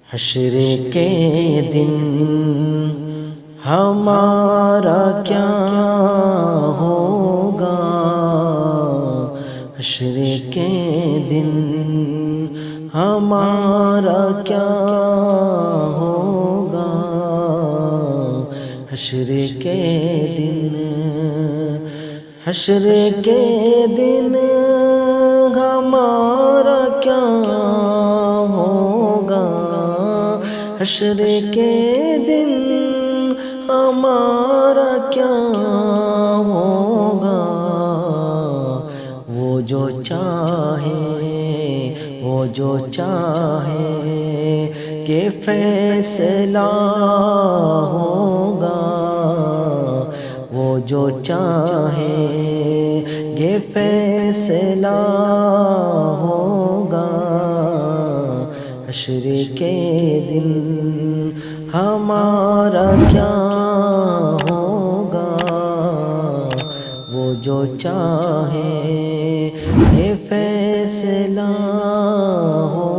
حشر کے دن ہمارا کیا ہوگا، حشر کے دن ہمارا کیا ہوگا، حشر کے دن، حشر کے دن ہمارا کیا ہوگا، حشر کے دن ہمارا کیا ہوگا، وہ جو چاہے، وہ جو چاہے کہ فیصلہ ہوگا، وہ جو چاہے کہ فیصلہ ہوگا، حشر کے دن ہمارا کیا ہوگا، وہ جو چاہے کہ فیصلہ ہوگا۔